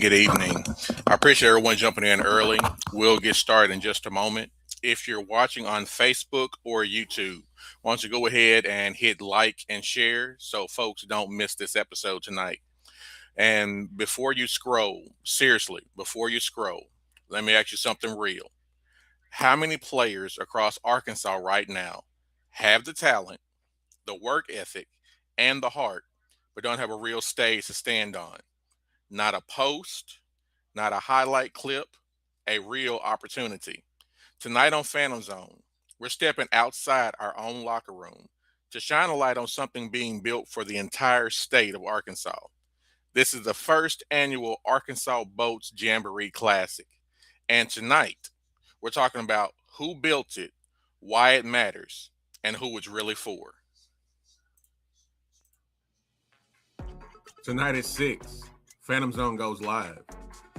good evening. I appreciate everyone jumping in early. We'll get started in just a moment. If you're watching on Facebook or YouTube, why don't you go ahead and hit like and share so folks don't miss this episode tonight. And before you scroll, seriously, before you scroll, let me ask you something real. How many players across Arkansas right now have the talent, the work ethic, and the heart, but don't have a real stage to stand on? Not a post, not a highlight clip, a real opportunity. Tonight on Phantom Zone, we're stepping outside our own locker room to shine a light on something being built for the entire state of Arkansas. This is the first annual Arkansas Boltz Jamboree Classic. And tonight, we're talking about who built it, why it matters, and who it's really for. Tonight at 6, Phantom Zone goes live.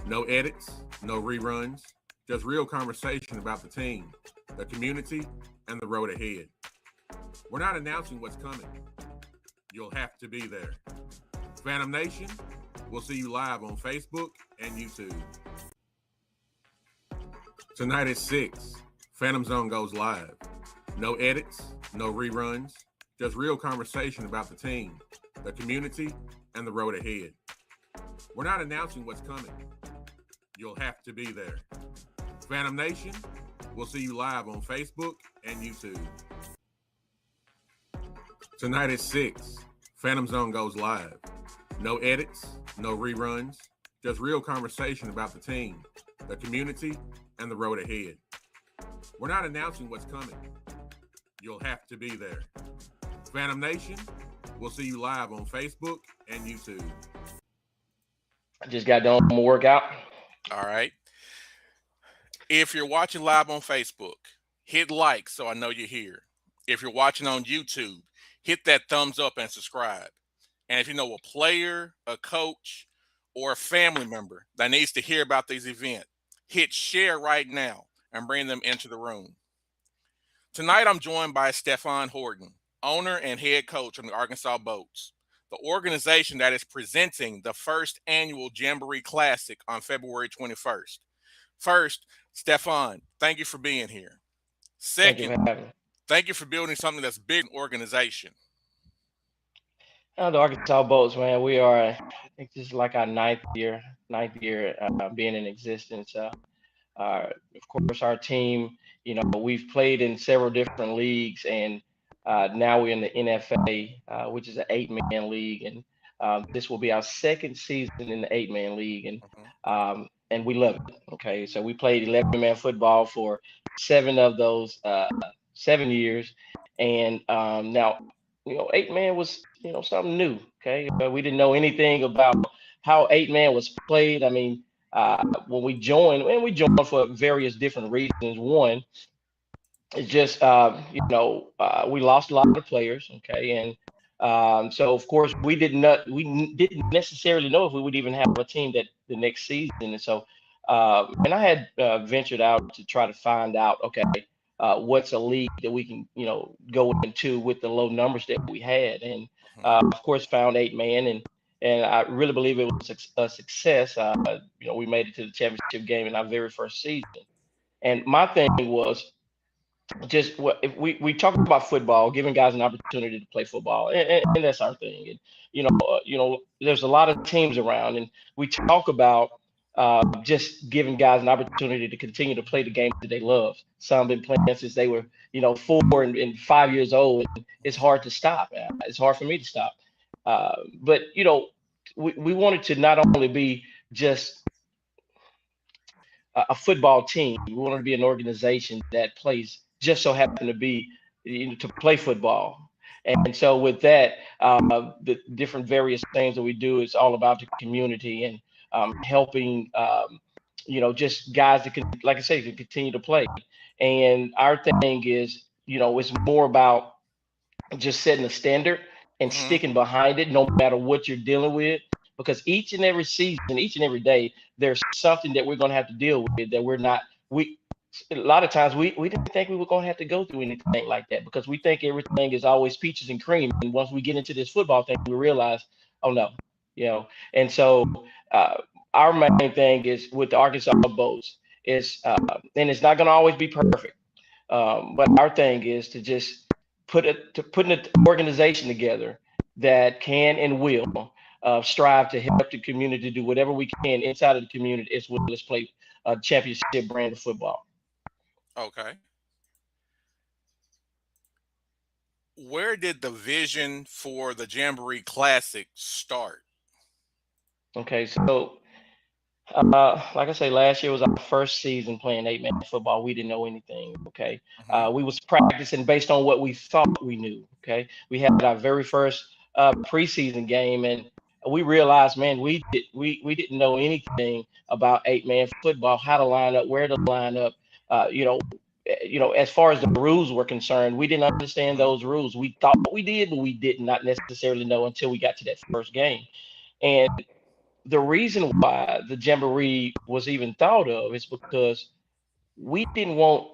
No edits, no reruns, just real conversation about the team, the community, and the road ahead. We're not announcing what's coming. You'll have to be there. Phantom Nation, we'll see you live on Facebook and YouTube. Tonight at 6, Phantom Zone goes live. No edits, no reruns, just real conversation about the team, the community, and the road ahead. We're not announcing what's coming. You'll have to be there. Phantom Nation, we'll see you live on Facebook and YouTube. Tonight at 6, Phantom Zone goes live. No edits, no reruns, just real conversation about the team, the community, and the road ahead. We're not announcing what's coming. You'll have to be there. Phantom Nation, we'll see you live on Facebook and YouTube. I just got done with my workout. All right. If you're watching live on Facebook, hit like so I know you're here. If you're watching on YouTube, hit that thumbs up and subscribe. And if you know a player, a coach, or a family member that needs to hear about this event, hit share right now and bring them into the room. Tonight, I'm joined by Staffon Horton, owner and head coach from the Arkansas Boltz, the organization that is presenting the first annual Jamboree Classic on February 21st. First, Staffon, thank you for being here. Second, thank you for building something that's big organization. The Arkansas Boltz, man, we are, I think this is like our ninth year being in existence. Of course, our team, we've played in several different leagues, and now we're in the NFA, which is an 8-man league, and this will be our second season in the 8-man league, and we love it. Okay, so we played 11-man football for 7 of those 7 years, and now 8-man was something new. Okay, but we didn't know anything about how 8-man was played. I mean, when we joined, and we joined for various different reasons. One, it's just we lost a lot of players. Okay, and so of course we didn't necessarily know if we would even have a team that the next season. And so and I had ventured out to try to find out, okay, what's a league that we can go into with the low numbers that we had, and of course found 8-man, and I really believe it was a success. We made it to the championship game in our very first season. And my thing was just if we talk about football, giving guys an opportunity to play football, and that's our thing. And there's a lot of teams around, and we talk about just giving guys an opportunity to continue to play the game that they love. Some been playing since they were 4 and 5 years old, and it's hard to stop. It's hard for me to stop. But we wanted to not only be just a football team. We wanted to be an organization that plays, just so happen to be to play football. And so with that, the different various things that we do is all about the community and helping just guys that can, like I say, can continue to play. And our thing is, it's more about just setting a standard and sticking behind it, no matter what you're dealing with, because each and every season, each and every day, there's something that we're going to have to deal with that a lot of times we didn't think we were going to have to go through anything like that, because we think everything is always peaches and cream. And once we get into this football thing, we realize, oh no, and so our main thing is with the Arkansas Boltz is, and it's not going to always be perfect. But our thing is to just put an organization together that can and will strive to help the community do whatever we can inside of the community as well as play a championship brand of football. Okay. Where did the vision for the Jamboree Classic start? Okay, so like I say, last year was our first season playing 8-man football. We didn't know anything. Okay, Hmm. we was practicing based on what we thought we knew. Okay, we had our very first preseason game, and we realized, man, we didn't know anything about 8-man football, how to line up, where to line up. As far as the rules were concerned, we didn't understand Hmm. those rules. We thought we did, but we did not necessarily know until we got to that first game. And the reason why the Jamboree was even thought of is because we didn't want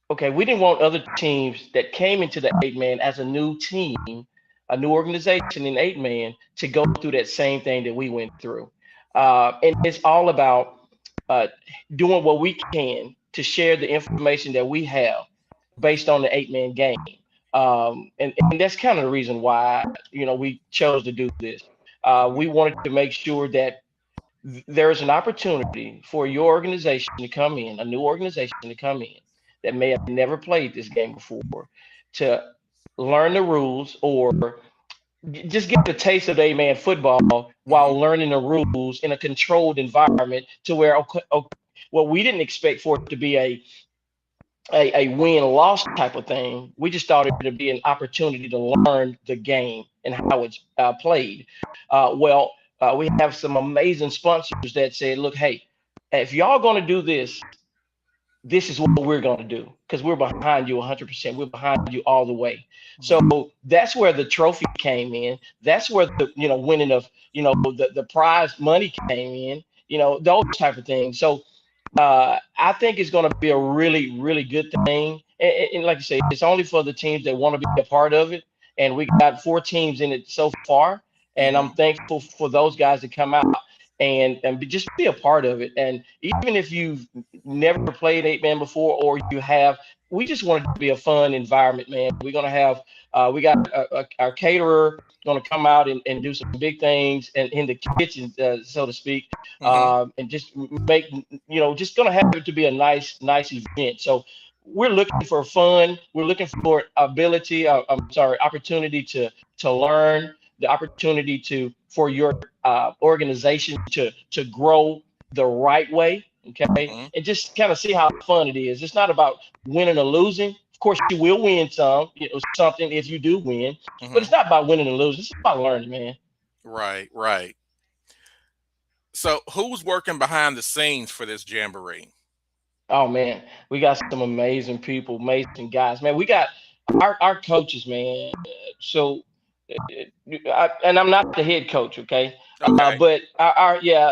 we didn't want other teams that came into the 8-man as a new team, a new organization in 8-man to go through that same thing that we went through. And it's all about uh, doing what we can to share the information that we have based on the 8-man game. And that's kind of the reason why, we chose to do this. Hmm. We wanted to make sure that there's an opportunity for your organization to come in, a new organization to come in that may have never played this game before, to learn the rules or just get a taste of A-man football Hmm. while learning the rules in a controlled environment to where, okay, well, we didn't expect for it to be a win loss type of thing. We just thought it would be an opportunity to learn the game and how it's played. We have some amazing sponsors that said, look, hey, if y'all going to do this, this is what we're going to do because we're behind you 100%. We're behind you all the way. So Hmm. that's where the trophy came in. That's where the winning of the prize money came in. Those type of things. So I think it's going to be a really, really good thing. And like you say, it's only for the teams that want to be a part of it. And we got 4 teams in it so far. And I'm Hmm. thankful for those guys to come out and just be a part of it. And even if you've never played 8-man before or you have, we just want it to be a fun environment, man. We're going to have, we got our caterer going to come out and do some big things and in the kitchen, so to speak, Hmm. and just make, just going to have it to be a nice event. So we're looking for fun. We're looking for ability. I'm sorry, opportunity to learn, the opportunity to for your organization to grow the right way. Okay, Hmm. and just kind of see how fun it is. It's not about winning or losing. Of course, you will win something if you do win, but Hmm. it's not about winning and losing. It's about learning, man. Right, right. So, who's working behind the scenes for this jamboree? Oh man, we got some amazing people, amazing guys, man. We got our coaches, man. So, and I'm not the head coach, okay? Okay. But our yeah,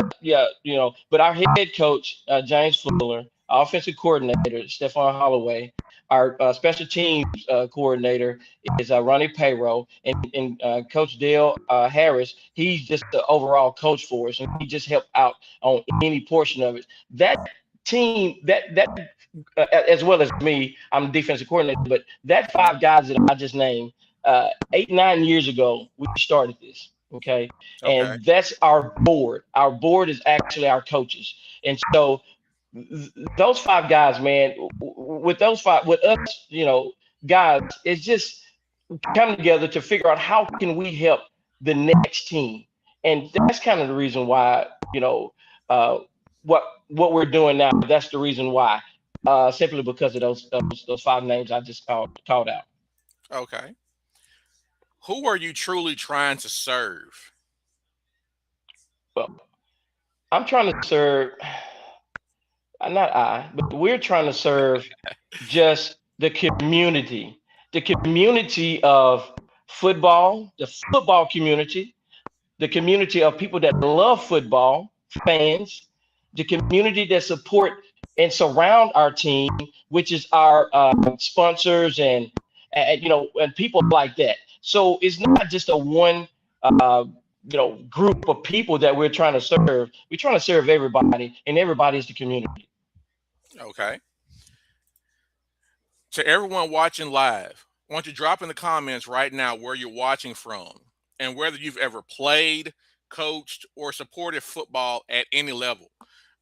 but our head coach, James Fuller, our offensive coordinator, Staffon Holloway, our special teams coordinator is Ronnie Payroll, and Coach Dale Harris. He's just the overall coach for us, and he just helped out on any portion of it. That team, as well as me, I'm the defensive coordinator, but that Hmm. 5 guys that I just named, 8, 9 years ago, we started this. Okay. Okay. And that's our board. Our board is actually our coaches. And so those 5 guys, man, with those five, with us, guys, it's just come together to figure out how can we help the next team. And that's kind of the reason why, uh, what we're doing now. That's the reason why, simply because of those 5 names I just called out. Okay. Who are you truly trying to serve? Well, I'm trying to serve, not I, but we're trying to serve just the community of football, the football community, the community of people that love football, fans, the community that support and surround our team, which is our sponsors and people like that. So it's not just a one. Uh, group of people that we're trying to serve. We're trying to serve everybody, and everybody is the community. Okay. To everyone watching live, I want you to drop in the comments right now where you're watching from and whether you've ever played, coached, or supported football at any level.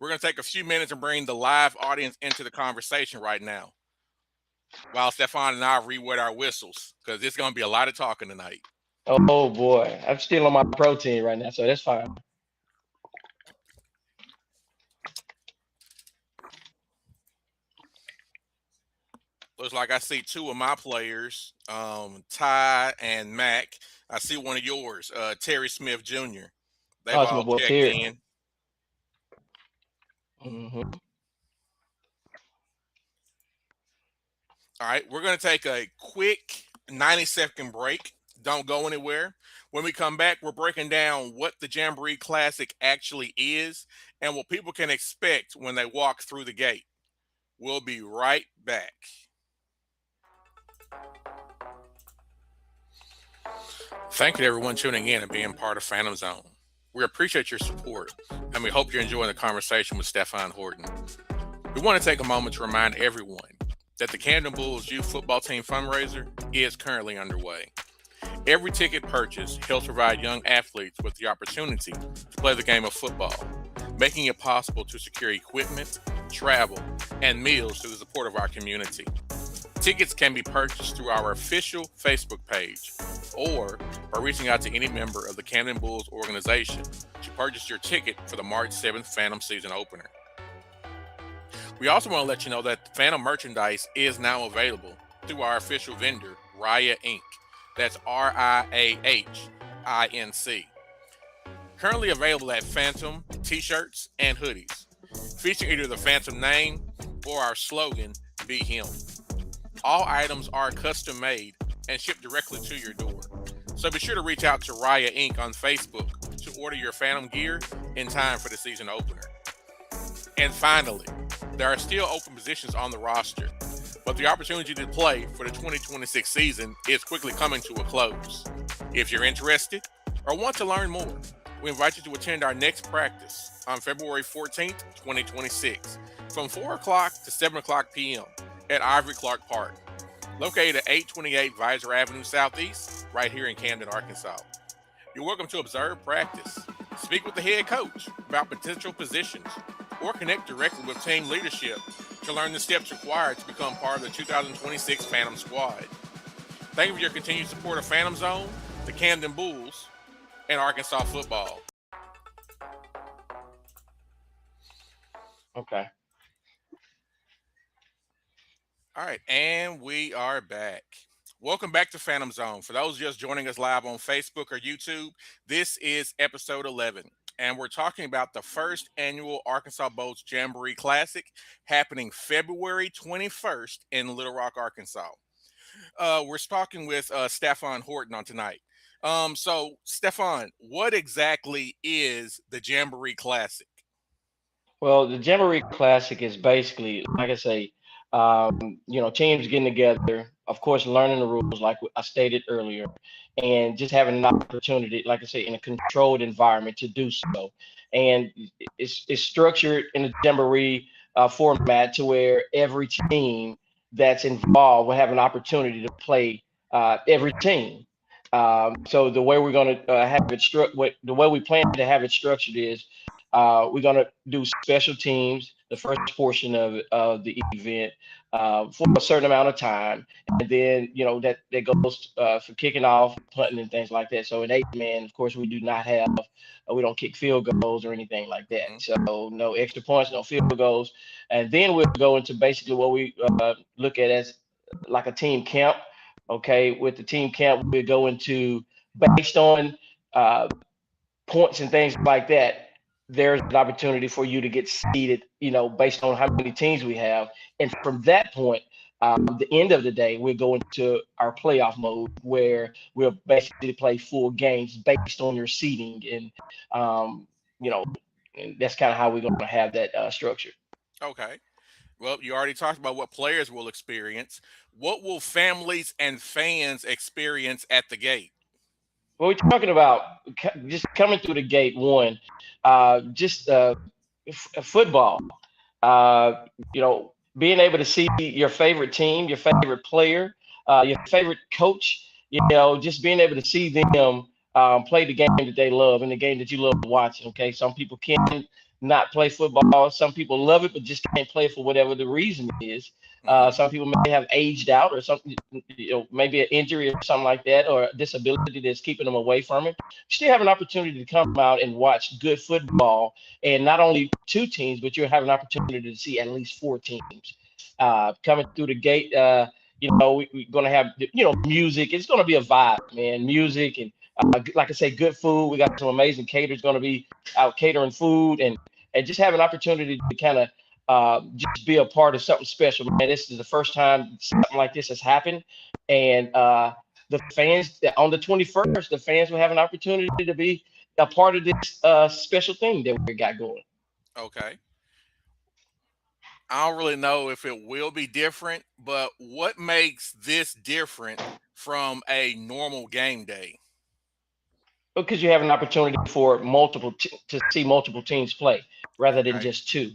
We're going to take a few minutes and bring the live audience into the conversation right now while Staffon and I re-wet our whistles because it's going to be a lot of talking tonight. Oh boy, I'm still on my protein right now, so that's fine. Looks like I see two of my players, Ty and Mac. I see one of yours, Terry Smith Jr. They've Oh, it's my all boy checked Terry. in. Mm-hmm. All right, we're going to take a quick 90-second break. Don't go anywhere. When we come back, we're breaking down what the Jamboree Classic actually is and what people can expect when they walk through the gate. We'll be right back. Thank you to everyone tuning in and being part of Phantom Zone. We appreciate your support, and we hope you're enjoying the conversation with Staffon Horton. We want to take a moment to remind everyone that the Camden Bulls Youth Football Team fundraiser is currently underway. Every ticket purchase helps provide young athletes with the opportunity to play the game of football, making it possible to secure equipment, travel, and meals through the support of our community. Tickets can be purchased through our official Facebook page or by reaching out to any member of the Camden Bulls organization to purchase your ticket for the March 7th Phantom season opener. We also want to let you know that Phantom merchandise is now available through our official vendor, Raya Inc. That's RIAHINC. Currently available at Phantom t-shirts and hoodies, featuring either the Phantom name or our slogan, Be Him. All items are custom made and shipped directly to your door. So be sure to reach out to Raya Inc. on Facebook to order your Phantom gear in time for the season opener. And finally, there are still open positions on the roster, but the opportunity to play for the 2026 season is quickly coming to a close. If you're interested or want to learn more, we invite you to attend our next practice on February 14th, 2026, from 4 o'clock to 7 o'clock p.m. at Ivory Clark Park, located at 828 Visor Avenue Southeast, right here in Camden, Arkansas. You're welcome to observe practice, speak with the head coach about potential positions, or connect directly with team leadership to learn the steps required to become part of the 2026 Phantom squad. Thank you for your continued support of Phantom Zone, the Camden Bulls, and Arkansas football. Okay. All right, and we are back. Welcome back to Phantom Zone. For those just joining us live on Facebook or YouTube, this is episode 11, and we're talking about the first annual Arkansas Boltz Jamboree Classic happening February 21st in Little Rock, Arkansas. We're talking with Staffon Horton on tonight. So, Staffon, what exactly is the Jamboree Classic? Well, the Jamboree Classic is basically, like I say, teams getting together, of course, learning the rules, like I stated earlier, and just having an opportunity, like I say, in a controlled environment to do so. And it's structured in a Jamboree format to where every team that's involved will have an opportunity to play every team. So the way we're going to have it the way we plan to have it structured is we're going to do special teams, the first portion of the event, for a certain amount of time. And then, that goes for kicking off, punting, and things like that. So in 8-man, of course, we do not have, we don't kick field goals or anything like that. So no extra points, no field goals. And then we'll go into basically what we look at as like a team camp. Okay, with the team camp, we go into based on points and things like that. There's an opportunity for you to get seeded, based on how many teams we have. And from that point, the end of the day, we're going to our playoff mode where we'll basically play full games based on your seeding. And that's kind of how we're going to have that structure. Okay. Well, you already talked about what players will experience. What will families and fans experience at the gate? What we're talking about, just coming through the gate one, just football. Being able to see your favorite team, your favorite player, your favorite coach, just being able to see them play the game that they love and the game that you love watching. Okay, some people can not play football. Some people love it, but just can't play for whatever the reason is. Hmm. Some people may have aged out or something, maybe an injury or something like that, or a disability that's keeping them away from it. You still have an opportunity to come out and watch good football, and not only two teams, but you'll have an opportunity to see at least four teams coming through the gate. We're going to have, music. It's going to be a vibe, man. Music and, like I say, good food. We got some amazing caterers going to be out catering food, and just have an opportunity to kind of just be a part of something special, man. This is the first time something like this has happened, and the fans on the 21st, the fans will have an opportunity to be a part of this special thing that we got going. Okay. I don't really know if it will be different, but what makes this different from a normal game day? Because you have an opportunity for to see multiple teams play rather than Okay. just two.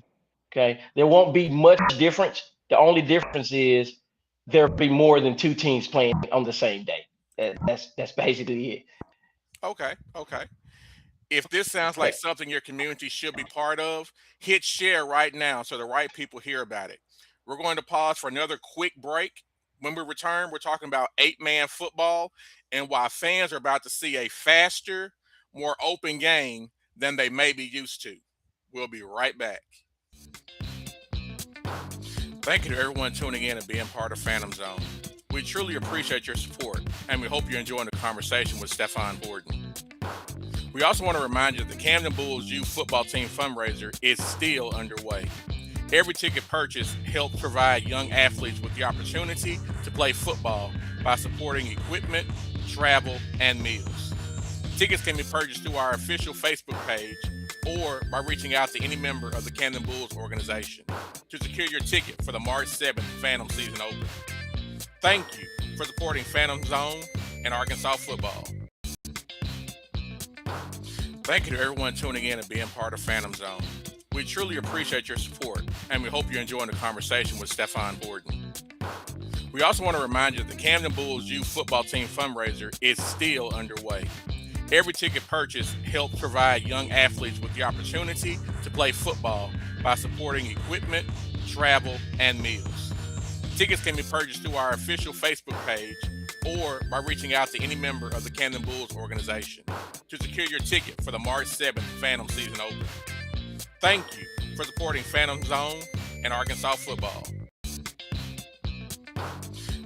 Okay, there won't be much difference. The only difference is there'll be more than two teams playing on the same day. That's basically it. Okay. Okay. If this sounds like Okay. something your community should be part of, hit share right now so the right people hear about it. We're going to pause for another quick break. When we return, we're talking about eight-man football and why fans are about to see a faster, more open game than they may be used to. We'll be right back. Thank you to everyone tuning in and being part of Phantom Zone. We truly appreciate your support, and we hope you're enjoying the conversation with Staffon Horton. We also want to remind you that the Camden Bulls Youth Football Team fundraiser is still underway. Every ticket purchase helps provide young athletes with the opportunity to play football by supporting equipment, travel, and meals. Tickets can be purchased through our official Facebook page or by reaching out to any member of the Camden Bulls organization to secure your ticket for the March 7th Phantom season open. Thank you for supporting Phantom Zone and Arkansas football. Thank you to everyone tuning in and being part of Phantom Zone. We truly appreciate your support, and we hope you're enjoying the conversation with Staffon Horton. We also want to remind you that the Camden Bulls Youth Football Team fundraiser is still underway. Every ticket purchase helps provide young athletes with the opportunity to play football by supporting equipment, travel, and meals. Tickets can be purchased through our official Facebook page or by reaching out to any member of the Camden Bulls organization to secure your ticket for the March 7th Phantom season open. Thank you for supporting Phantom Zone and Arkansas football.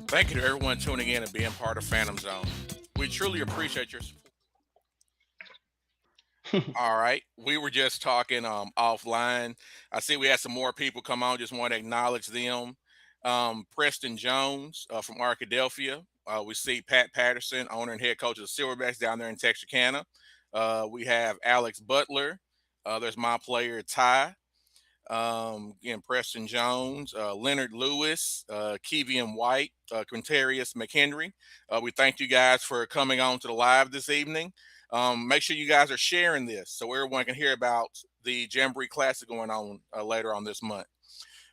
Thank you to everyone tuning in and being part of Phantom Zone. We truly appreciate your support. All right. We were just talking offline. I see we had some more people come on. Just want to acknowledge them. Preston Jones from Arkadelphia. We see Pat Patterson, owner and head coach of the Silverbacks down there in Texarkana. We have Alex Butler. There's my player, Ty. Again, Preston Jones, Leonard Lewis, Kevian White, Quintarius McHenry. We thank you guys for coming on to the live this evening. Make sure you guys are sharing this so everyone can hear about the Jamboree Classic going on later on this month.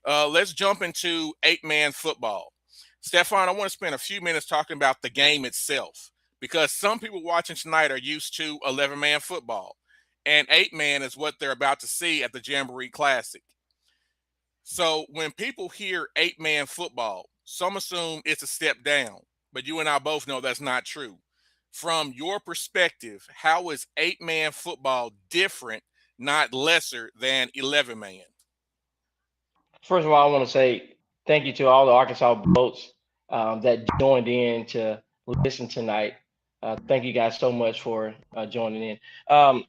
Let's jump into eight-man football. Staffon, I want to spend a few minutes talking about the game itself because some people watching tonight are used to 11-man football, and eight-man is what they're about to see at the Jamboree Classic. So when people hear eight-man football, some assume it's a step down, but you and I both know that's not true. From your perspective, how is eight-man football different, not lesser than 11-man? First of all, I want to say thank you to all the Arkansas Boltz that joined in to listen tonight. Thank you guys so much for joining in.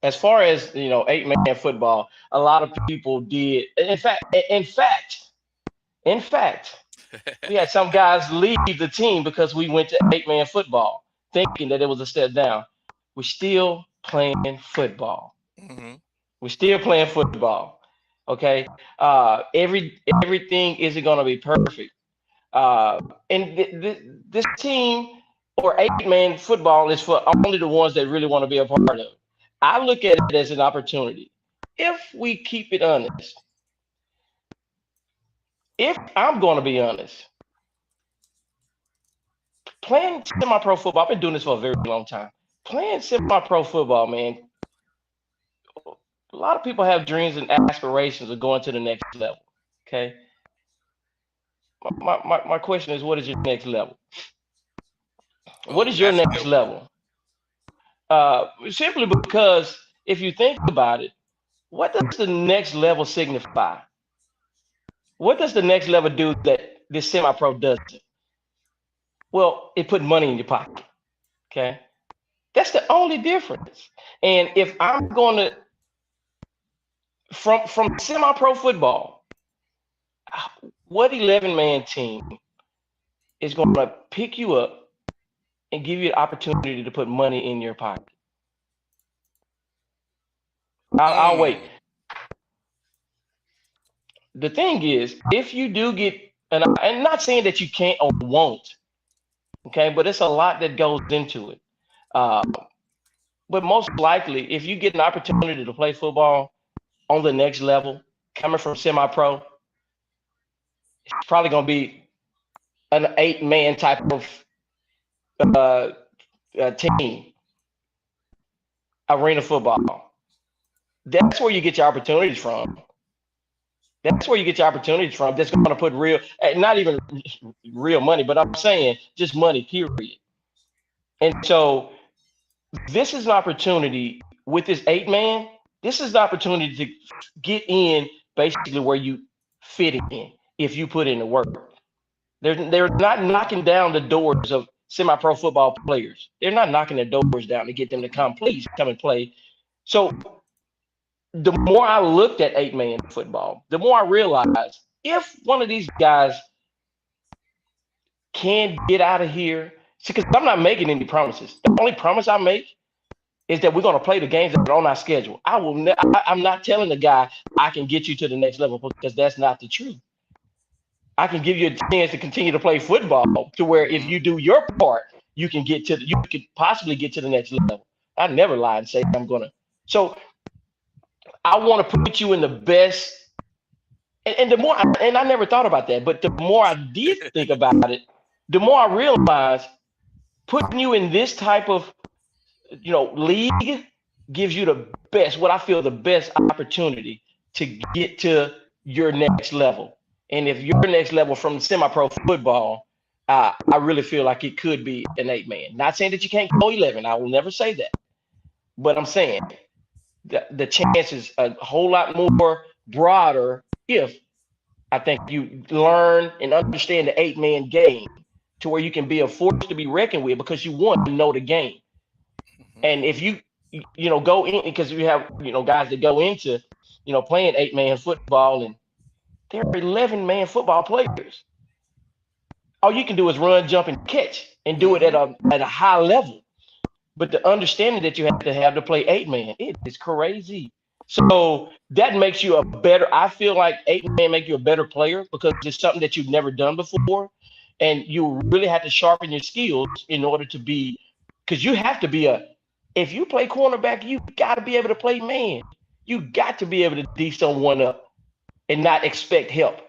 As far as 8-man football, a lot of people did. In fact, we had some guys leave the team because we went to 8-man football, thinking that it was a step down. We're still playing football. Mm-hmm. We're still playing football. Okay. Everything isn't going to be perfect. And this team or 8-man football is for only the ones that really want to be a part of it. I look at it as an opportunity. If we keep it honest, if I'm going to be honest, playing semi-pro football, I've been doing this for a very long time. Playing semi-pro football, man, a lot of people have dreams and aspirations of going to the next level. Okay. My question is, what is your next level? What Oh, is your that's a next good one. level? Simply because if you think about it, what does the next level signify? What does the next level do that this semi-pro doesn't? Well, it put money in your pocket. Okay. That's the only difference. And if I'm going to from semi-pro football, what 11-man team is going to pick you up and give you the opportunity to put money in your pocket? I'll wait. Mm, The thing is, if you do get, and I'm not saying that you can't or won't, okay, but it's a lot that goes into it. Uh, but most likely, if you get an opportunity to play football on the next level, coming from semi-pro, it's probably going to be an 8-man type of uh, team, arena football. That's where you get your opportunities from. That's where you get your opportunities from. That's going to put real, not even real money, but I'm saying just money, period. And so this is an opportunity with this 8-man. This is the opportunity to get in basically where you fit in if you put in the work. They're not knocking down the doors of semi-pro football players. They're not knocking their doors down to get them to come, please come and play. So the more I looked at 8-man football, the more I realized if one of these guys can get out of here, see, because I'm not making any promises. The only promise I make is that we're going to play the games that are on our schedule. I'm not telling the guy I can get you to the next level because that's not the truth. I can give you a chance to continue to play football to where if mm-hmm. you do your part, you could possibly get to the next level. I never lie and say I'm gonna. So I want to put you in the best. And the more, and I never thought about that, but the more I did think about it, the more I realized putting you in this type of, league gives you the best, what I feel the best opportunity to get to your next level. And if your next level from semi-pro football, I really feel like it could be an 8-man. Not saying that you can't go 11. I will never say that. But I'm saying the chances a whole lot more broader if I think you learn and understand the 8-man game to where you can be a force to be reckoned with because you want to know the game. Mm-hmm. And if you go in because we have guys that go into playing 8-man football and they're 11-man football players. All you can do is run, jump, and catch, and do it Mm-hmm. at a high level. But the understanding that you have to play 8-man, it is crazy. So that makes you a better. I feel like 8-man make you a better player because it's something that you've never done before, and you really have to sharpen your skills in order to be. Because you have to be a. If you play cornerback, you got to be able to play man. You got to be able to D someone up and not expect help.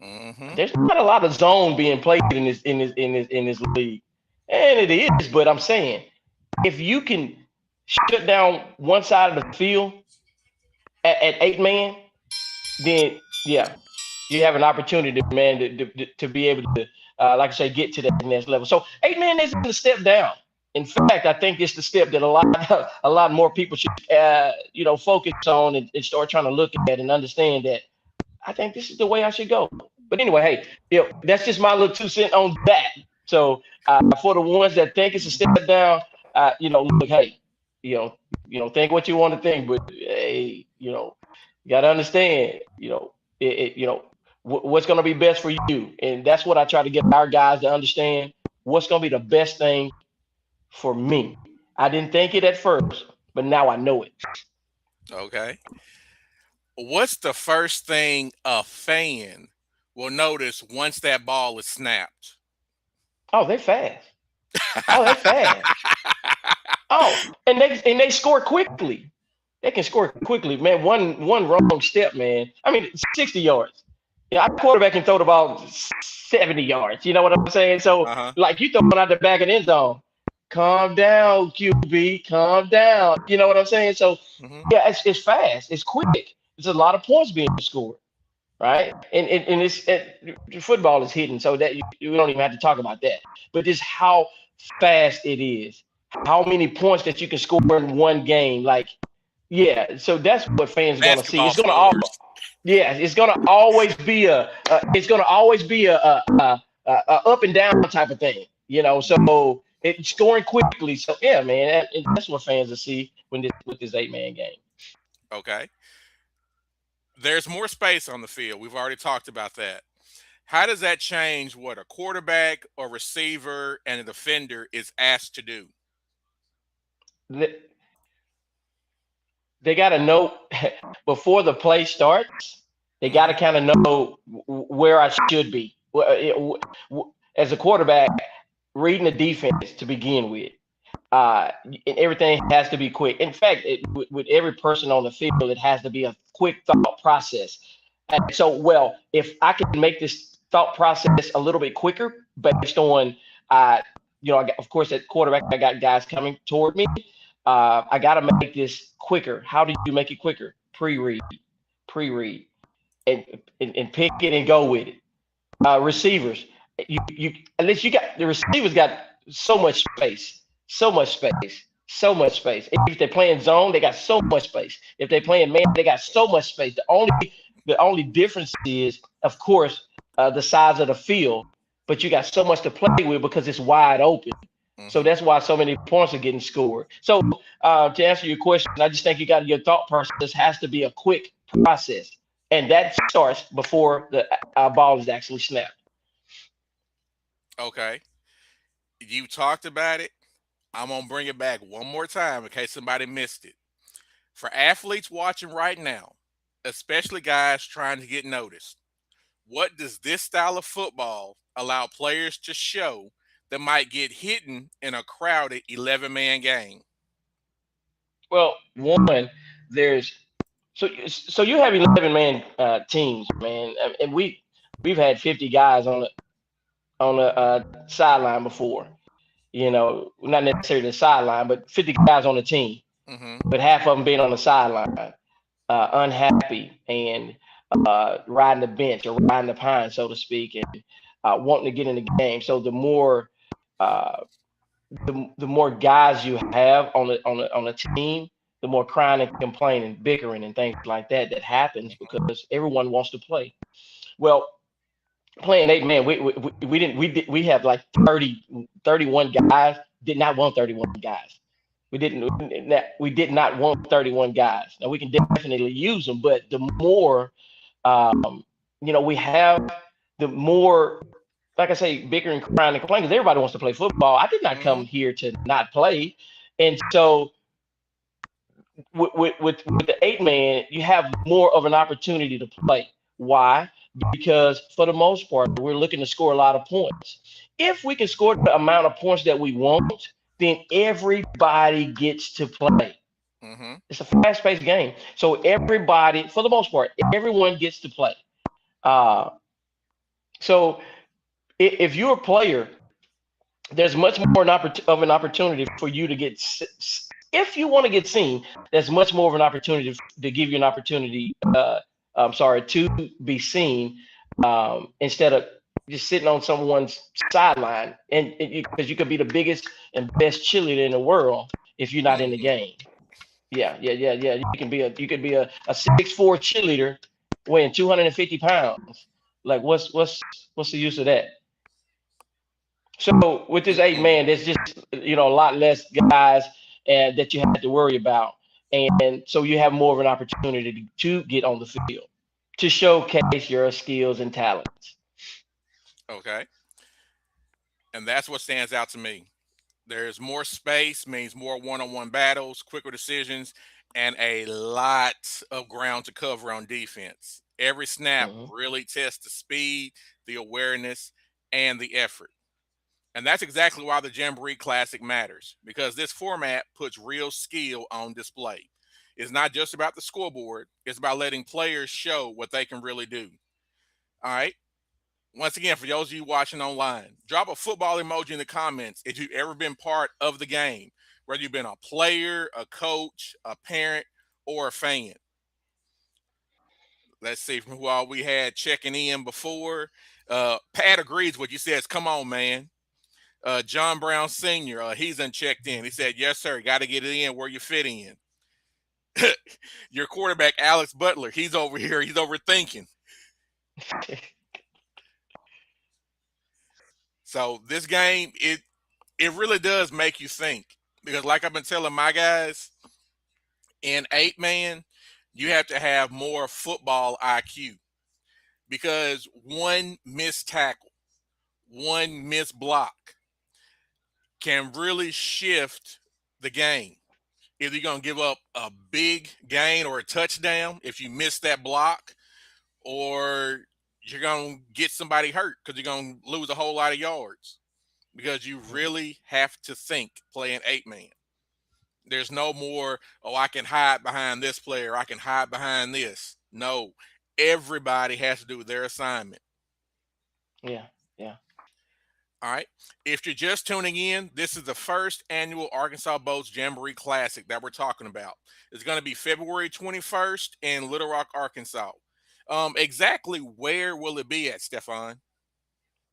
Mm-hmm. There's not a lot of zone being played in this league, and it is. But I'm saying if you can shut down one side of the field at 8-man, then yeah, you have an opportunity, man, to be able to, like I say, get to that next level. So 8-man isn't a step down. In fact, I think it's the step that a lot more people should, focus on and start trying to look at and understand that I think this is the way I should go. But anyway, hey, that's just my little 2 cents on that. So for the ones that think it's a step down, look, hey, think what you want to think, but hey, you got to understand, what's going to be best for you, and that's what I try to get our guys to understand. What's going to be the best thing for me? I didn't think it at first, but now I know it. Okay. What's the first thing a fan will notice once that ball is snapped? Oh, they fast. Oh, they fast. Oh, and they score quickly. They can score quickly, man. One wrong step, man. I mean, 60 yards. Yeah, our quarterback can throw the ball 70 yards. You know what I'm saying? So, Uh-huh. like, you throwing out the back of the end zone. Calm down, QB. Calm down. You know what I'm saying? So, Hmm. yeah, it's fast. It's quick. There's a lot of points being scored, right? And football is hidden, so that you don't even have to talk about that. But just how fast it is, how many points that you can score in one game. Like, yeah, so that's what fans are gonna see. Basketball It's gonna all, scores. yeah, it's gonna always be a up and down type of thing, you know. So it's scoring quickly. So yeah, man, that's what fans will see when this with this 8-man game. Okay. There's more space on the field. We've already talked about that. How does that change what a quarterback or receiver and a defender is asked to do? They, they got to know before the play starts. They got to Hmm. kind of know where I should be. As a quarterback, reading the defense to begin with. And everything has to be quick. In fact, with every person on the field, it has to be a quick thought process. And so, well, if I can make this thought process a little bit quicker based on, uh, of course, at quarterback, I got guys coming toward me. I got to make this quicker. How do you make it quicker? Pre-read, and pick it and go with it. Receivers, you unless you got the receivers got so much space, so much space, so much space. If they're playing zone, they got so much space. If they're playing man, they got so much space. The only difference is, of course, the size of the field, but you got so much to play with because it's wide open. So Hmm. that's why so many points are getting scored. So to answer your question, I just think you got your thought process has to be a quick process, and that starts before the ball is actually snapped. Okay. You talked about it. I'm going to bring it back one more time in case somebody missed it. For athletes watching right now, especially guys trying to get noticed, what does this style of football allow players to show that might get hidden in a crowded 11-man game? Well, one, there's so you have 11-man teams, man, and we've had 50 guys on the sideline before. You know, not necessarily the sideline, but 50 guys on the team, Hmm. but half of them being on the sideline, unhappy and riding the bench or riding the pine, so to speak, and wanting to get in the game. So uh, the more guys you have on the team, the more crying and complaining, bickering, and things like that happens because everyone wants to play. Well, playing 8-man, we have like 31 guys. Did not want 31 guys. We did not want 31 guys. Now we can definitely use them, but the more um, we have, the more, like I say, bickering, crying, and complaining because everybody wants to play football. I did not come Hmm. here to not play, and so with the 8-man, you have more of an opportunity to play. Why? Because for the most part, we're looking to score a lot of points. If we can score the amount of points that we want, then everybody gets to play. Hmm. It's a fast-paced game, so everybody, for the most part, everyone gets to play. Uh, so if you're a player, there's much more of an opportunity for you to get. If you want to get seen, there's much more of an opportunity to give you an opportunity. I'm sorry, to be seen instead of just sitting on someone's sideline, and because you could be the biggest and best cheerleader in the world if you're not in the Hmm. game. Yeah, yeah, yeah, yeah. You can be a 6'4" cheerleader weighing 250 pounds. Like what's the use of that? So with this 8-man, there's just a lot less guys and that you have to worry about, and so you have more of an opportunity to get on the field to showcase your skills and talents. Okay. And that's what stands out to me. There's more space, means more one on one battles, quicker decisions, and a lot of ground to cover on defense. Every snap Hmm. really tests the speed, the awareness, and the effort. And that's exactly why the Jamboree Classic matters, because this format puts real skill on display. It's not just about the scoreboard, it's about letting players show what they can really do. All right. Once again, for those of you watching online, drop a football emoji in the comments if you've ever been part of the game, whether you've been a player, a coach, a parent, or a fan. Let's see from who all we had checking in before. Pat agrees with you, says, come on, man. John Brown Sr., he's unchecked in. He said, yes, sir, got to get it in where you fit in. Your quarterback, Alex Butler, he's over here. He's overthinking. So this game, it really does make you think. Because like I've been telling my guys, in 8-man, you have to have more football IQ. Because one missed tackle, one missed block can really shift the game. Either you're going to give up a big gain or a touchdown if you miss that block, or you're going to get somebody hurt because you're going to lose a whole lot of yards, because you really have to think playing 8-man. There's no more, oh, I can hide behind this player, I can hide behind this. No, everybody has to do their assignment. Yeah. All right. If you're just tuning in, this is the first annual Arkansas Boltz Jamboree Classic that we're talking about. It's going to be February 21st in Little Rock, Arkansas. Exactly where will it be at, Staffon?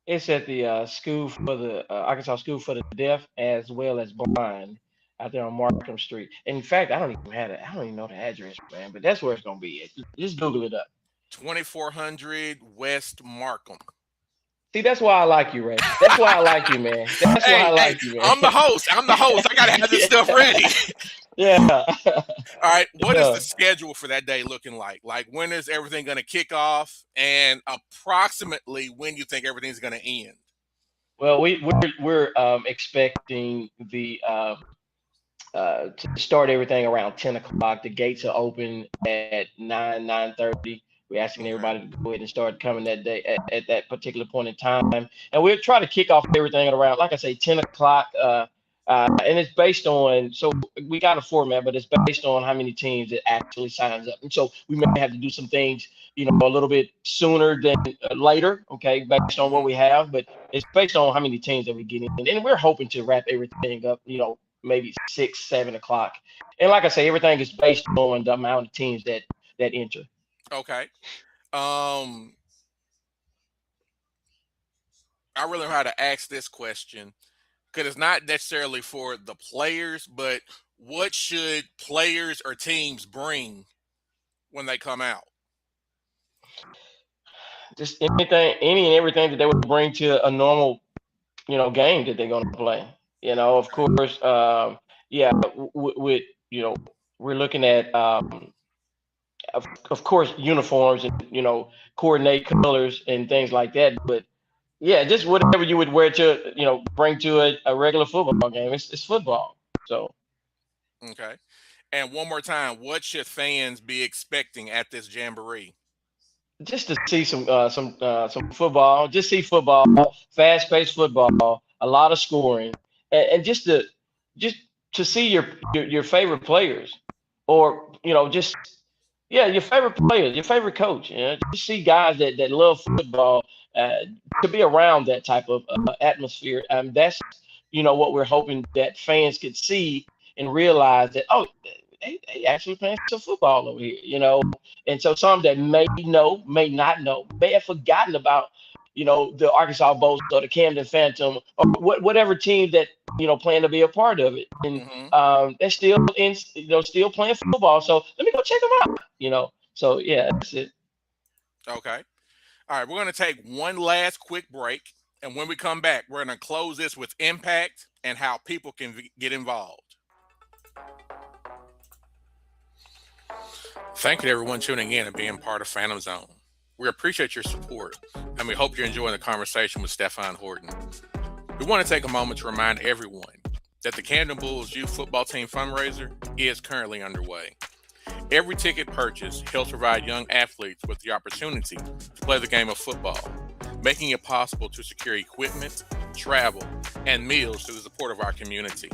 It's at the school for the Arkansas School for the Deaf as well as Blind out there on Markham Street. In fact, I don't even know the address, man, but that's where it's gonna be at. Just Google it up. 2400 West Markham. See, that's why I like you, Ray. That's why I like you, man. That's why I like you, man. I'm the host. I gotta have this stuff ready. Yeah. All right. What is the schedule for that day looking like? Like, when is everything going to kick off, and approximately when you think everything's going to end? Well, we're expecting the to start everything around 10 o'clock. The gates are open at 9:30. We're asking everybody to go ahead and start coming that day at that particular point in time. And we'll try to kick off everything at around, like I say, 10 o'clock. And it's based on, so we got a format, but it's based on how many teams that actually signs up. And so we may have to do some things, a little bit sooner than later, okay, based on what we have. But it's based on how many teams that we get in. And we're hoping to wrap everything up, maybe 6, 7 o'clock. And like I say, everything is based on the amount of teams that enter. Okay. I really know how to ask this question, because it's not necessarily for the players, but what should players or teams bring when they come out? Just any and everything that they would bring to a normal, game that they're going to play. Of course, we're looking at, of course, uniforms and, coordinate colors and things like that. But yeah, just whatever you would wear to, bring to a regular football game. It's football. So. Okay. And one more time, what should fans be expecting at this jamboree? Just to see some football, just see football, fast-paced football, a lot of scoring, and just to see your favorite players, or your favorite players, your favorite coach. Just see guys that love football, to be around that type of atmosphere. That's what we're hoping that fans could see and realize that, oh, they actually playing some football over here, and so some that may know, may not know, may have forgotten about, the Arkansas Boltz or the Camden Phantom or whatever team that, plan to be a part of it. And they're still still playing football. So let me go check them out, So yeah, that's it. Okay. All right. We're going to take one last quick break. And when we come back, we're going to close this with impact and how people can get involved. Thank you to everyone tuning in and being part of Phantom Zone. We appreciate your support, and we hope you're enjoying the conversation with Staffon Horton. We want to take a moment to remind everyone that the Camden Bulls Youth Football Team fundraiser is currently underway. Every ticket purchased helps provide young athletes with the opportunity to play the game of football, making it possible to secure equipment, travel, and meals through the support of our community.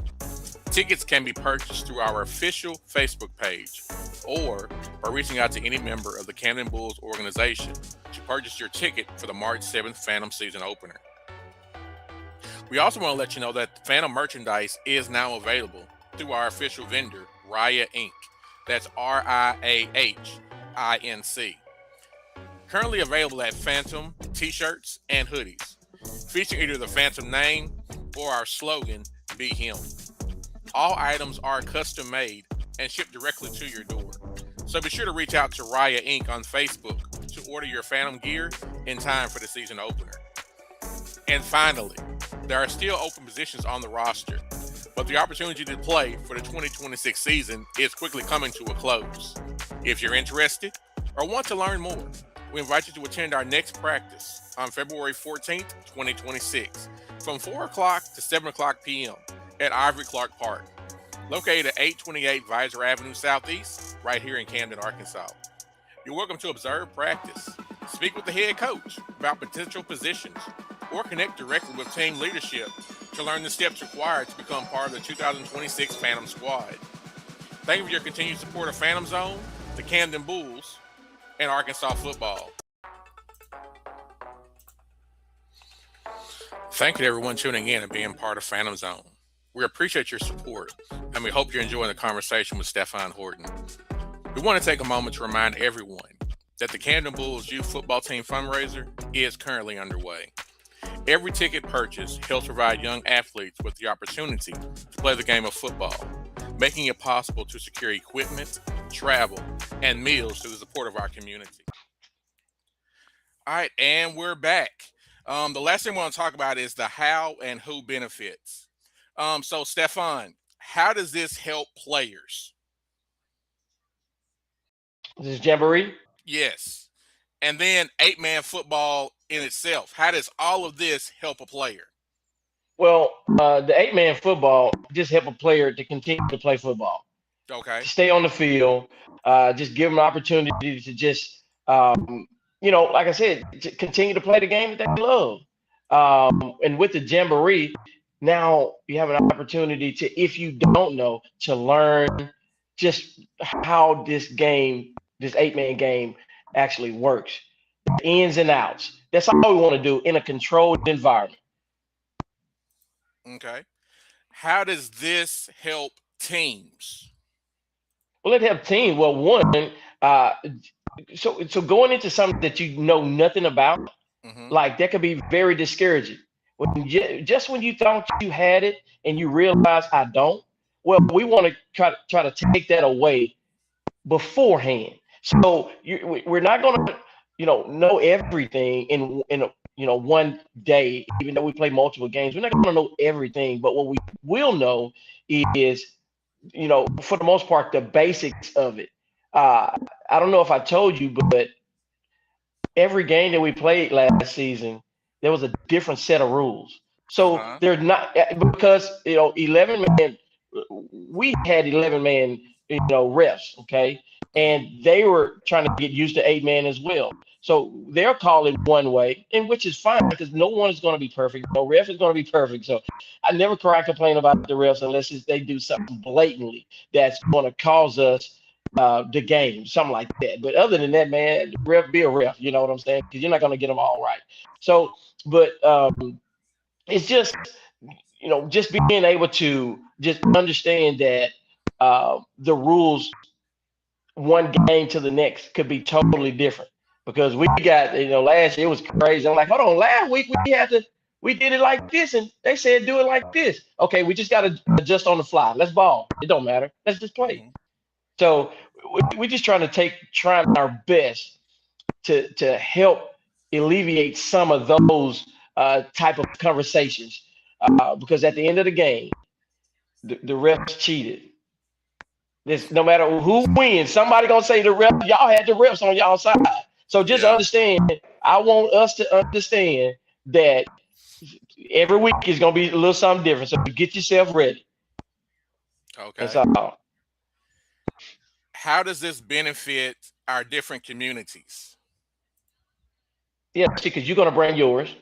Tickets can be purchased through our official Facebook page or by reaching out to any member of the Camden Bulls organization to purchase your ticket for the March 7th Phantom season opener. We also want to let you know that Phantom merchandise is now available through our official vendor, Raya Inc. That's RIAHINC. Currently available at Phantom t-shirts and hoodies, featuring either the Phantom name or our slogan, Be Him. All items are custom made and shipped directly to your door. So be sure to reach out to Raya Inc. on Facebook to order your Phantom gear in time for the season opener. And finally, there are still open positions on the roster, but the opportunity to play for the 2026 season is quickly coming to a close. If you're interested or want to learn more, we invite you to attend our next practice on February 14th, 2026, from 4 o'clock to 7 o'clock p.m. at Ivory Clark Park, located at 828 Visor Avenue Southeast, right here in Camden, Arkansas. You're welcome to observe practice, speak with the head coach about potential positions, or connect directly with team leadership to learn the steps required to become part of the 2026 Phantom squad. Thank you for your continued support of Phantom Zone, the Camden Bulls, and Arkansas football. Thank you to everyone tuning in and being part of Phantom Zone. We appreciate your support, and we hope you're enjoying the conversation with Staffon Horton. We want to take a moment to remind everyone that the Camden Bulls Youth Football Team fundraiser is currently underway. Every ticket purchase helps provide young athletes with the opportunity to play the game of football, making it possible to secure equipment, travel, and meals through the support of our community. All right, and we're back. The last thing we want to talk about is the how and who benefits. So, Staffon, how does this help players? This is Jamboree. Yes. And then 8-man football in itself. How does all of this help a player? Well, the 8-man football just help a player to continue to play football, Okay. to stay on the field, just give them an opportunity to just, like I said, to continue to play the game that they love. And with the Jamboree, now you have an opportunity to, if you don't know, to learn just how this 8-man game actually works, the ins and outs. That's all we want to do in a controlled environment. Okay. How does this help teams? Well, it helps teams. Well, one, so going into something that you know nothing about, like that could be very discouraging. Just when you thought you had it and you realize I don't, well, we want to try to take that away beforehand. So we're not going to, know everything in one day. Even though we play multiple games, we're not going to know everything. But what we will know is, for the most part, the basics of it. I don't know if I told you, but every game that we played last season, there was a different set of rules. So they're not, because 11 man. We had 11 man, refs, okay, and they were trying to get used to 8-man as well. So they're calling one way, and which is fine because no one is going to be perfect. No ref is going to be perfect. So I never cry and complain about the refs unless they do something blatantly that's going to cause us the game, something like that. But other than that, man, ref be a ref. You know what I'm saying? Because you're not going to get them all right. So, but it's just, just being able to just understand that the rules one game to the next could be totally different, because we got, last year it was crazy. I'm like, hold on, last week we did it like this and they said do it like this. Okay, we just got to adjust on the fly. Let's ball. It don't matter. Let's just play. So we're just trying our best to help alleviate some of those type of conversations, because at the end of the game, the refs cheated. This, no matter who wins, somebody gonna say the ref. Y'all had the refs on y'all side. So just understand. I want us to understand that every week is gonna be a little something different. So get yourself ready. Okay. That's all. How does this benefit our different communities? Yeah, because you're gonna bring yours.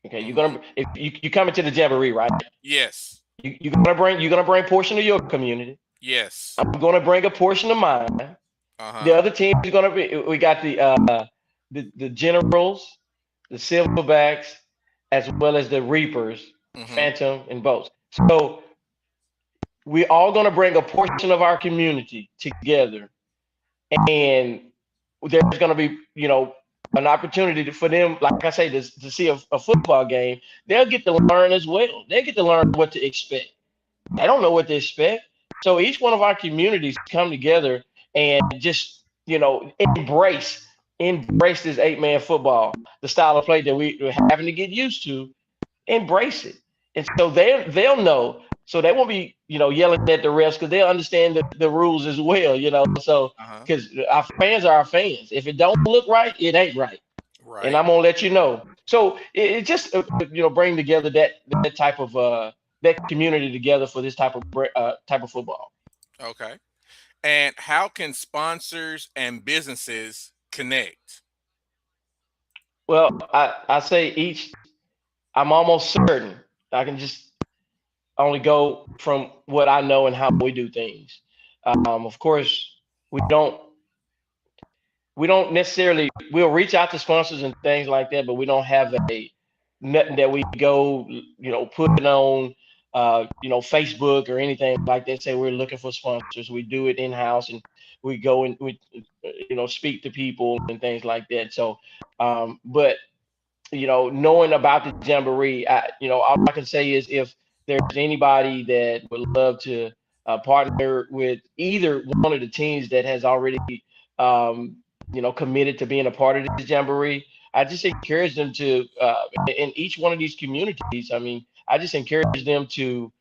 Okay, you're Mm-hmm. gonna if you come into the jamboree, right? Yes. You're gonna bring a portion of your community. Yes. I'm gonna bring a portion of mine. The Uh-huh. other team is gonna be. We got the generals, the silverbacks, as well as the reapers, Mm-hmm. phantom and bolts. So we all gonna bring a portion of our community together, and there's going to be an opportunity for them, like I say, to see a football game. They'll get to learn as well. They get to learn what to expect. They don't know what to expect. So each one of our communities come together and just embrace this 8-man football, the style of play that we're having to get used to. Embrace it. And so they'll know. So they won't be, yelling at the refs because they'll understand the rules as well. So Uh-huh. because our fans are our fans. If it don't look right, it ain't right. And Right. I'm gonna let you know. So it just bring together that type of that community together for this type of football. Okay. And how can sponsors and businesses connect? Well, I say each. I'm almost certain I can just only go from what I know and how we do things. Of course, we don't we don't necessarily we'll reach out to sponsors and things like that, but we don't have a nothing that we go put on Facebook or anything like that. Say we're looking for sponsors. We do it in house and we go and we speak to people and things like that. So, but knowing about the jamboree, all I can say is if there's anybody that would love to partner with either one of the teams that has already, um, committed to being a part of this jamboree, I just encourage them to, in each one of these communities. I mean, I just encourage them to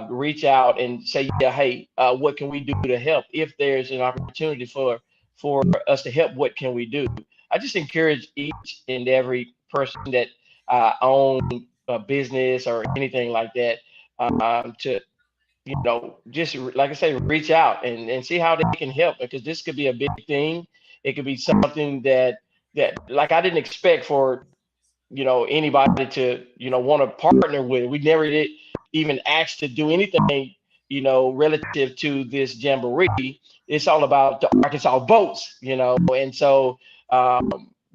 reach out and say, yeah, hey, what can we do to help? If there's an opportunity for us to help, what can we do? I just encourage each and every person that own a business or anything like that to just like I say, reach out and see how they can help because this could be a big thing. It could be something that like I didn't expect for anybody to want to partner with. We never did even ask to do anything relative to this jamboree. It's all about the Arkansas Boltz, and so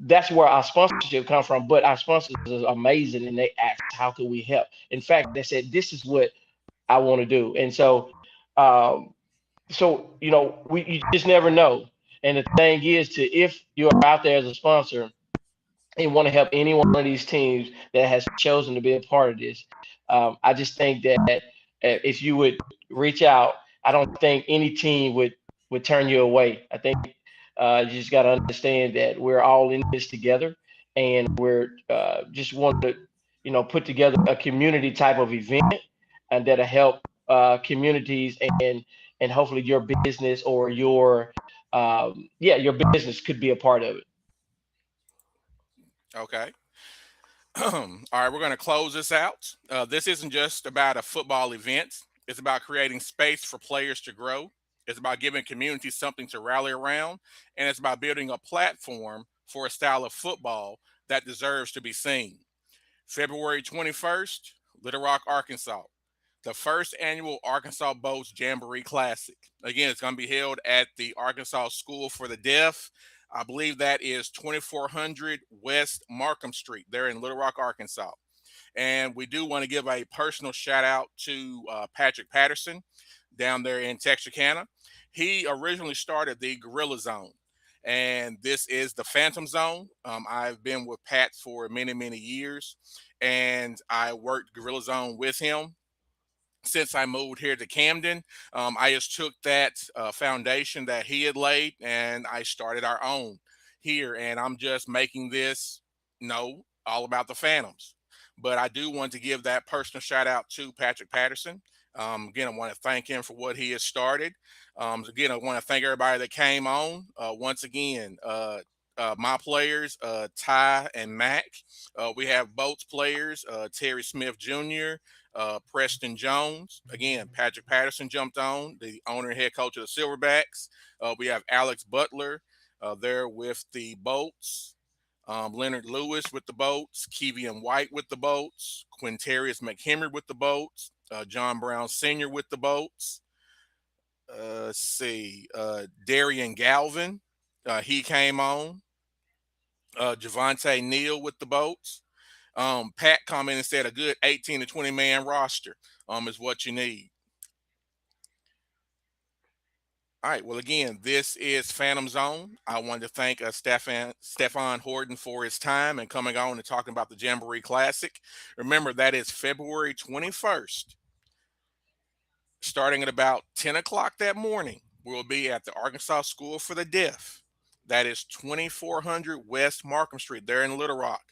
that's where our sponsorship comes from. But our sponsors is amazing, and they asked how could we help. In fact, they said this is what I want to do, and um, we you just never know. And the thing is, to if you're out there as a sponsor and want to help any one of these teams that has chosen to be a part of this, I just think that if you would reach out, I don't think any team would turn you away. I think you just got to understand that we're all in this together, and we're just want to put together a community type of event, and that'll help communities and hopefully your business or your business could be a part of it. Okay. All right, we're going to close this out. This isn't just about a football event, it's about creating space for players to grow. It's about giving communities something to rally around. And it's about building a platform for a style of football that deserves to be seen. February 21st, Little Rock, Arkansas. The first annual Arkansas Boltz Jamboree Classic. Again, it's going to be held at the Arkansas School for the Deaf. I believe that is 2400 West Markham Street there in Little Rock, Arkansas. And we do want to give a personal shout out to Patrick Patterson down there in Texarkana. He originally started the Gorilla Zone, and this is the Phantom Zone. I've been with Pat for many, many years, and I worked Gorilla Zone with him since I moved here to Camden. I just took that foundation that he had laid and I started our own here. And I'm just making this, all about the Phantoms. But I do want to give that personal shout out to Patrick Patterson. Again, I want to thank him for what he has started. Again, I want to thank everybody that came on. Once again, my players, Ty and Mac. We have Boltz players, Terry Smith Jr., Preston Jones. Again, Patrick Patterson jumped on, the owner and head coach of the Silverbacks. We have Alex Butler there with the Bolts. Leonard Lewis with the Boltz, Kevian White with the Boltz, Quintarius McHenry with the Boltz, John Brown Sr. with the Boltz. Let's see, Darian Galvin, he came on. Javante Neal with the Boltz. Pat commented and said a good 18 to 20 man roster is what you need. All right. Well, again, this is Phantom Zone. I wanted to thank Staffon Horton for his time and coming on and talking about the Jamboree Classic. Remember, that is February 21st. Starting at about 10 o'clock that morning, we'll be at the Arkansas School for the Deaf. That is 2400 West Markham Street there in Little Rock.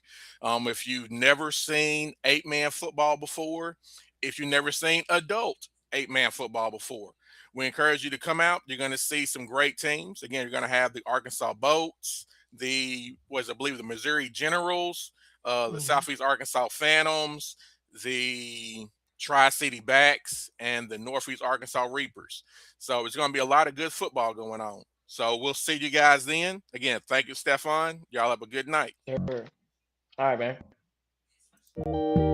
If you've never seen 8-man football before, if you've never seen adult 8-man football before, we encourage you to come out. You're going to see some great teams. Again, you're going to have the Arkansas Boltz, I believe the Missouri Generals, the Southeast Arkansas Phantoms, the Tri-City Backs, and the Northeast Arkansas Reapers. So it's going to be a lot of good football going on. So we'll see you guys then. Again, thank you, Staffon. Y'all have a good night. Sure. All right, man.